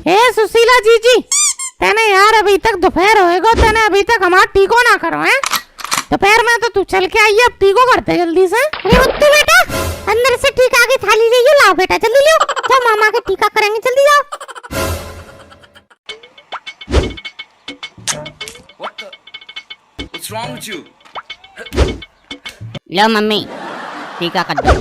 ए सुशीला जीजी, तेने यार अभी तक दोपहर होएगा, तेने अभी तक हमारा टीको ना करो है। दोपहर में तो तू चल के आई, अब टीको करते जल्दी से। अरे मुत्तू बेटा, अंदर से टीका की थाली ले लाओ बेटा, जल्दी लो। जाओ मामा के टीका करेंगे, जल्दी जाओ। What's wrong with you? Low mummy टीका कर दो।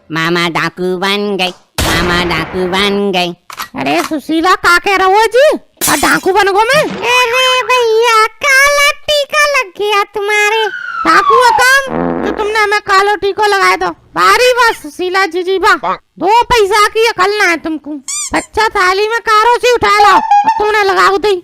मामा डाकू बन गई, मामा डाकू बन गई। अरे सुशीला का कह रहा हो जी, और डाकू बन गो मैं? अरे भैया, काला टीका लग गया तुम्हारे। डाकू का काम तो तुमने हमें कालो टीको लगाए दो। बारी बस सुशीला जीजी बा, 2 पैसा की अकल ना है तुमको। बच्चा थाली में कारो से उठा लाओ, तुमने लगाओ दी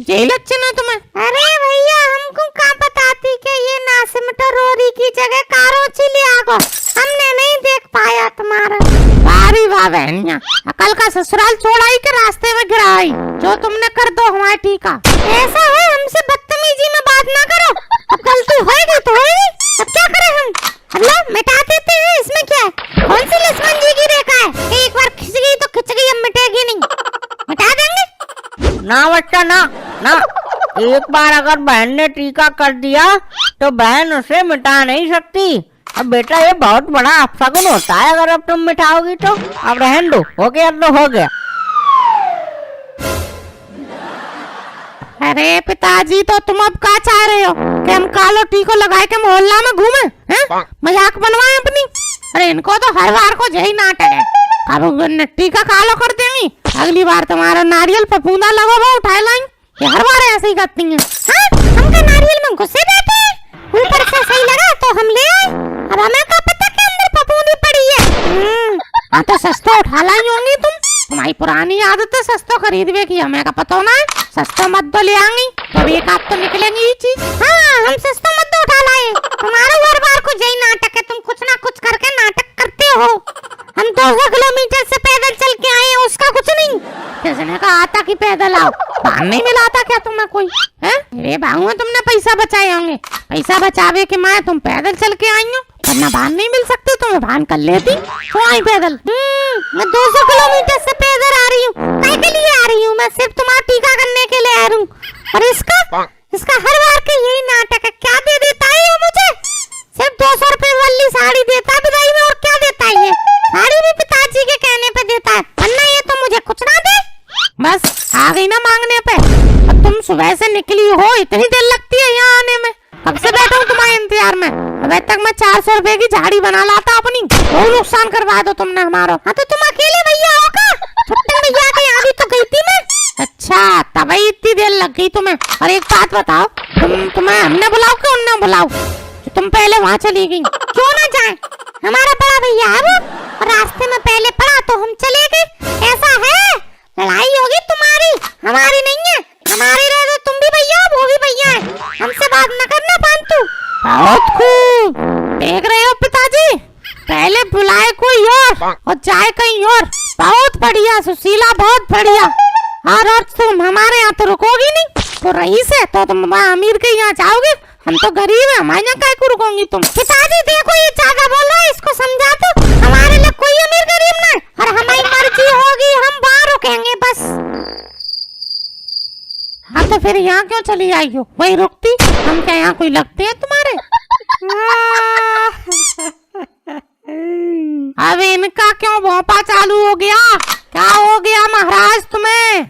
जेल अच्छे ना तुम्हें। अरे भैया, हमको कहाँ बताती कि ये नासिमटो रोरी की जगह कारोची ले आगो, हमने नहीं देख पाया तुम्हारा। बारी वाह बहनिया, अकल का ससुराल छोड़ाई के रास्ते में गिराई, जो तुमने कर दो हमारे टीका। ऐसा है, हमसे बदतमीजी में बात ना करो। अब गलती होएगी तो होएगी, अब क्या करें हम? अल्लाह मिटा देते हैं, इसमें क्या है? कौन सी लक्ष्मण जी की रेखा है? एक बार खिंच गई तो खिंच गई, अब मिटेगी नहीं। मिटा देंगे ना बच्चा ना ना, एक बार अगर बहन ने टीका कर दिया तो बहन उसे मिटा नहीं सकती। अब बेटा ये बहुत बड़ा अपशगुन होता है, अगर अब तुम मिटाओगी तो। अब रहन दो, हो गया तो हो गया। अरे पिताजी, तो तुम अब क्या चाह रहे हो कि हम कालो टीको लगाए के मोहल्ला में घूमे हैं? मजाक बनवाए अपनी? अरे इनको तो हर बार को यही नाटक है, अब टीका कालो कर देंगी, अगली बार तुम्हारा नारियल फफूंदा लगो वो उठाए लाई। ये हर बार ऐसे ही करती हैं। हमका नारियल में घुसे बैठे हैं, ऊपर से सही लगा तो हम ले आए। अब हमें क्या पता कि अंदर फफूंदी पड़ी है। हाँ तो सस्ता उठा लाई होंगी तुम, तुम्हारी पुरानी आदत है सस्ता खरीदवे की, हमें का पता ना है। सस्ता मत तो ले आएंगी, तो एक आध तो निकलेंगी ये चीज। हाँ, हम सस्ता मत तो उठा लाए, तुम्हारा हर बार को यही नाटक है, तुम कुछ ना कुछ करके नाटक करते हो। हम 200 किलोमीटर से पैदल चल के आए हैं, उसका कुछ नहीं। किसने कहा आता कि पैदल आओ? भान नहीं मिला था क्या तुम्हें कोई? हैं? अरे भागो, तुमने पैसा बचाए होंगे, पैसा बचावे के माए तुम पैदल चल के आई हो, वरना भान नहीं मिल सकते तुम्हें, भान कर लेती तो आई पैदल। मैं 200 किलोमीटर से पैदल आ रही हूँ, काहे के लिए आ रही हूँ? मैं सिर्फ तुम्हारा टीका करने के लिए आ रही हूँ। और इसका हर बार के यही नाटक है। क्या दे देता है ये मुझे? सिर्फ 200 रुपए वाली साड़ी देता है विदाई में, और क्या देता है ये? साड़ी भी पिताजी के कहने पे देता है, वरना ये तो मुझे कुछ ना दे। बस आ गई ना मांगने पे। अब तुम सुबह से निकली हो, इतनी देर लगती है यहाँ आने में? कब से बैठा हूँ तुम्हारे इंतजार में, अभी तक मैं 400 रुपए की झाड़ी बना लाता अपनी। बहुत नुकसान करवा दो तुमने हमारा। हाँ तो तुम अकेले भैया हो का? छुट्टी भैया के यहाँ भी तो गई थी मैं। अच्छा, तभी इतनी देर लग गई तुम्हें। और एक बात बताओ, तुम्हें हमने बुलाओ कि उन्होंने बुलाओ? तुम पहले वहाँ चली गई। क्यों ना जाए, हमारा बड़ा भैया है वो, और रास्ते में पहले पड़ा तो हम चले गए। ऐसा है, लड़ाई होगी तुम्हारी, हमारी नहीं है। हमारी रह दो, तुम भी भैया वो भी भैया है, हमसे बात न करना फालतू। बहुत खूब, देख रहे हो पिताजी, पहले बुलाए कोई और जाए कहीं और। बहुत बढ़िया सुशीला, बहुत बढ़िया। और तुम हमारे यहाँ तो रुकोगी नहीं, तो रईस है तो तुम अमीर के यहाँ जाओगे, हम तो गरीब है, हमारे यहाँ काहे को रुकोगी तुम? पिताजी देखो, ये ज्यादा बोल रहा है, इसको समझा दो। हमारे लिए कोई अमीर गरीब ना, और हमारी मर्जी होगी हम वहाँ रुकेंगे बस। हाँ तो फिर यहाँ क्यों चली आई हो? वही रुकती, हम क्या यहाँ कोई लगते हैं तुम्हारे? अब इनका क्यों भौंपा चालू हो गया? क्या हो गया महाराज तुम्हें?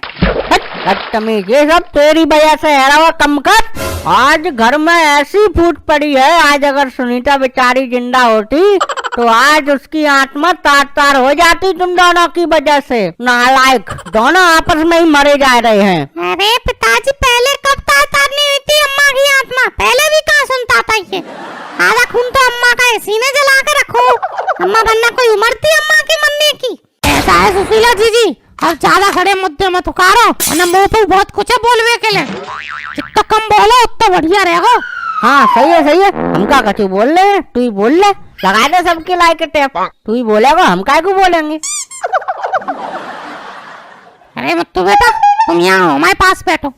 बदतमीज, ये सब तेरी वजह से है। और कम कर, आज घर में ऐसी फूट पड़ी है, आज अगर सुनीता बेचारी जिंदा होती तो आज उसकी आत्मा तार तार हो जाती तुम दोनों की वजह से। नालायक, दोनों आपस में ही मरे जा रहे हैं। अरे पिताजी, पहले कब तार तारनी हुई थी अम्मा की आत्मा? पहले भी कहाँ सुनता था ये? आधा खून तो अम्मा का सीने जला कर रखो, अम्मा बनना कोई उम्र थी अम्मा की मरने की? ऐसा है सुशीला जीजी, अब ज्यादा खड़े मुद्दे मत उकारो, वरना मुंह पे बहुत कुछ है बोलवे के लिए। जितना कम बोलो उतना बढ़िया रहेगा। हाँ सही है सही है, हम का कछु बोल रहे हैं, तू ही बोल ले, लगा दे सबके लाइक टेप, तू ही बोलेगा, हम काय को बोलेंगे। अरे मुत्तू बेटा, तुम यहाँ हो, हमारे पास बैठो।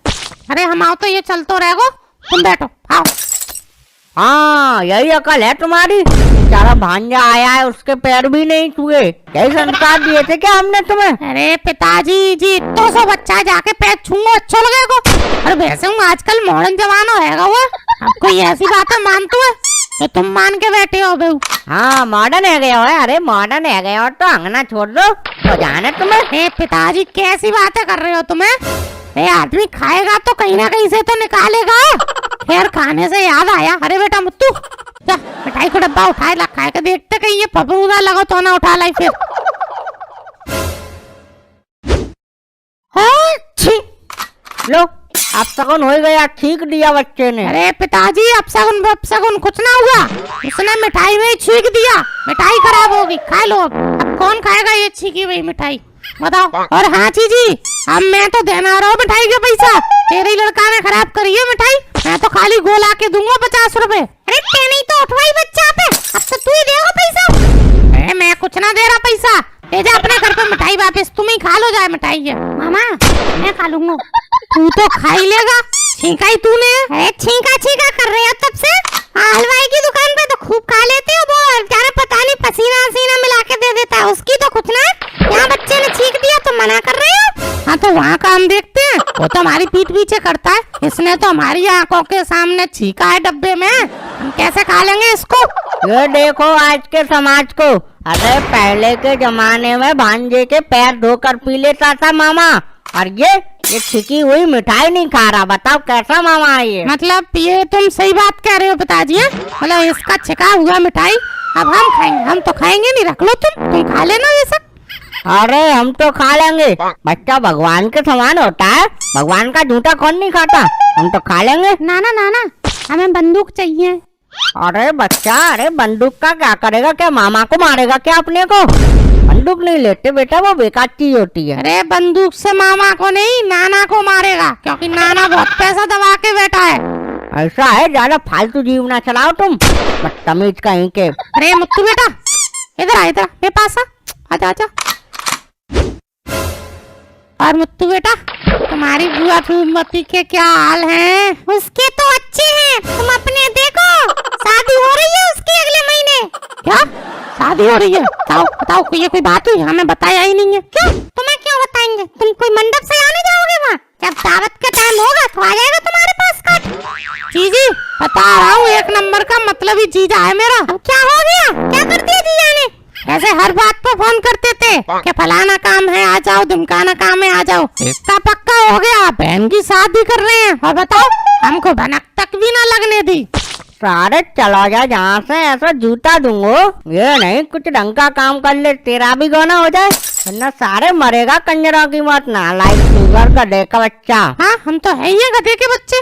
अरे हम आओ तो ये चलतो रहेगो, तुम बैठो, आओ। हाँ यही अकल है तुम्हारी। बेचारा भांजा आया है, उसके पैर भी नहीं छुए। यही संस्कार दिए थे क्या हमने तुम्हें? अरे पिताजी जी, तो सो बच्चा जाके पैर छूंगा अच्छा लगेगा। अरे वैसे हूँ आजकल मॉडर्न जमाना होएगा वो, अब कोई ऐसी बातें मानते है तो तुम मान के बैठे हो बहू। हाँ मॉडर्न है गया है। अरे मॉडर्न है गया और तो अंगना छोड़ दो तो जाने तुम्हें। हे पिताजी कैसी बातें कर रहे हो तुम्हें? ये आदमी खाएगा तो कहीं ना कहीं से तो निकालेगा। खैर खाने से याद आया, अरे बेटा मुत्तू जा मिठाई को डब्बा उठाए ला, खाए के देखते कहीं ये फफूंदा लगा तो ना उठा लाई फिर। हाँ, छी। लो अब सगुन हो गया, ठीक दिया बच्चे ने। अरे पिताजी अब सगुन कुछ ना हुआ, उसने मिठाई में ही छींक दिया, मिठाई खराब होगी, खा लो। अब कौन खाएगा ये छींकी हुई मिठाई बताओ। और हाँ जी अब मैं तो देना रहा हूँ मिठाई के पैसा, तेरे लड़का ने खराब करी है मिठाई, मैं तो खाली गोला के दूंगा 50 रुपए। अरे ते नहीं तो उठवाई बच्चा पे, अब तो तू ही देगा पैसा। अरे मैं कुछ ना दे रहा पैसा, ले जा अपने घर पे मिठाई वापस, तुम ही खा लो जाए मिठाई है। मामा मैं खा लूंगा। तू तो खा ही लेगा, छींका ही तूने। अरे छींका छींका कर रहे हो तब से, हलवाई की दुकान पे तो खूब खा लेते हो, वो बेचारा पता नहीं पसीना वसीना मिला के दे देता है, उसकी तो कुछ ना। यहाँ बच्चे ने छींक दिया तो मना कर रहे हो। हाँ तो वहाँ काम देखते हैं, वो तो हमारी पीठ पीछे करता है, इसने तो हमारी आंखों के सामने छींका है डब्बे में, हम कैसे खा लेंगे इसको। ये देखो आज के समाज को। अरे पहले के जमाने में भांजे के पैर धोकर पी लेता था मामा, और ये छिकी हुई मिठाई नहीं खा रहा। बताओ कैसा मामा है ये? मतलब ये तुम सही बात कह रहे हो पिताजी, मतलब इसका छिका हुआ मिठाई अब हम खाएंगे, हम तो खाएंगे नहीं, रख लो तुम खा लेना ये सब। अरे हम तो खा लेंगे, बच्चा भगवान के समान होता है, भगवान का जूता कौन नहीं खाता, हम तो खा लेंगे। नाना नाना हमें बंदूक चाहिए। अरे बच्चा, अरे बंदूक का क्या करेगा? क्या मामा को मारेगा क्या अपने को? बंदूक नहीं लेते बेटा, वो बेकार चीज होती है। अरे बंदूक से मामा को नहीं नाना को मारेगा, क्योंकि नाना बहुत पैसा दबा के बैठा है। ऐसा है, ज्यादा फालतू जीव ना चलाओ तुम, बदतमीज कहीं के। अरे मुत्तू बेटा इधर आ, इधर मेरे पास आजा आजा। और मुत्तू बेटा तुम्हारी बुआ फूमती के क्या हाल हैं? उसके तो अच्छे हैं, तुम अपने देखो, शादी हो रही है उसकी अगले महीने। क्या शादी हो रही है? बताओ बताओ, ये कोई बात हुई? हमें बताया ही नहीं है। क्यों तुम्हें क्यों बताएंगे? तुम कोई मंडप से आने जाओगे वहाँ? जब दावत का टाइम होगा तो आ जाएगा तुम्हारे पास कार्ड। जीजी बता रहा हूँ, एक नंबर का मतलब ही जीजा है मेरा। अब क्या हो गया? क्या कर दिया जीजा ने? ऐसे हर बात पर फोन करते थे कि फलाना काम है आ जाओ, धमकाना काम है आ जाओ। इसका पक्का हो गया, बहन की शादी कर रहे हैं, और बताओ हमको भनक तक भी ना लगने दी। सारे चला जा जहाँ से, ऐसा जूता दूंगो। ये नहीं कुछ ढंग का काम कर ले, तेरा भी गौना हो जाए, वरना सारे मरेगा कंजरों की मौत। ना लाइक शुगर गधे का बच्चा। हाँ हम तो है ही गधे के बच्चे।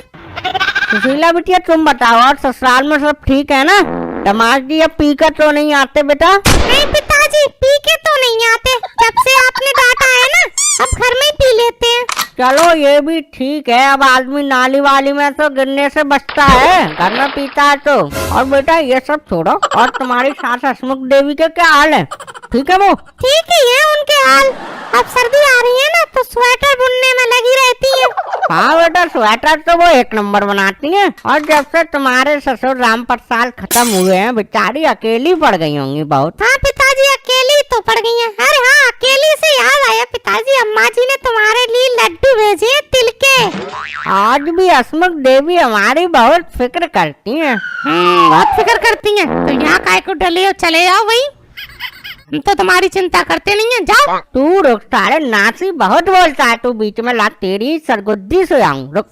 सुशीला बिटिया तुम बताओ, और ससुराल में सब ठीक है ना? दमाद जी अब पी कर तो नहीं आते बेटा? नहीं पिताजी पी के तो नहीं आते, जब से आपने डांटा है ना अब घर में ही पी लेते हैं। चलो ये भी ठीक है, अब आदमी नाली वाली में तो गिरने से बचता है, घर में पीता है तो। और बेटा ये सब छोड़ो, और तुम्हारी सास हसमुख देवी के क्या हाल है? ठीक है वो? ठीक ही है उनके हाल, अब सर्दी आ रही है ना तो स्वेटर बुनने में लगी रहती है। हाँ बेटा स्वेटर तो वो एक नंबर बनाती हैं, और जब से तुम्हारे ससुर राम प्रसाद खत्म हुए हैं बेचारी अकेली पड़ गई होंगी बहुत। हाँ पिताजी अकेली तो पड़ गई हैं। अरे हाँ अकेली से याद आया पिताजी, अम्मा जी ने तुम्हारे लिए लड्डू भेजे हैं तिल के। आज भी हसमुख देवी हमारी बहुत फिक्र करती हैं। बहुत फिक्र करती हैं, तो यहाँ काय को डले हो चले जाओ वही, हम तो तुम्हारी चिंता करते नहीं है, जाओ। तू रुक, सारे नासी बहुत बोलता है, तू बीच में ला तेरी सरगुद्दी से आऊं। रुक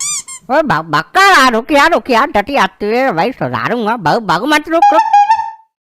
बक्का रुक यार डटी आती है भाई, सुधारूंगा, भाग मत, रुक।